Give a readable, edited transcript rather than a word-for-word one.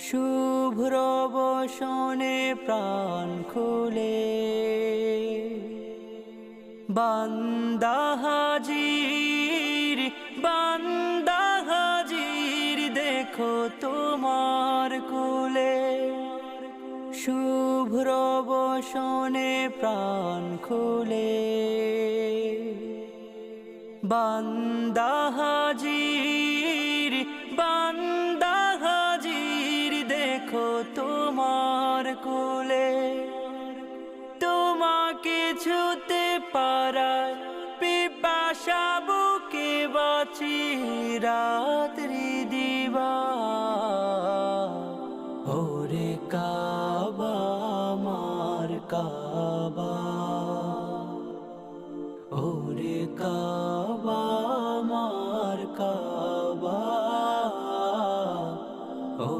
শুভ্র বসনে প্রাণ খুলে বান্দা হাজির, বান্দা হাজির, দেখো তোমার কুলে। শুভ্র বসনে প্রাণ খুলে বান্দা হাজির, বান্দা হাজির, দেখো তোমার কুলে। তোমাকে ছুতে পারার পিপাসা বুকে বাঁচি রাত্রি দিবা। ওরে কা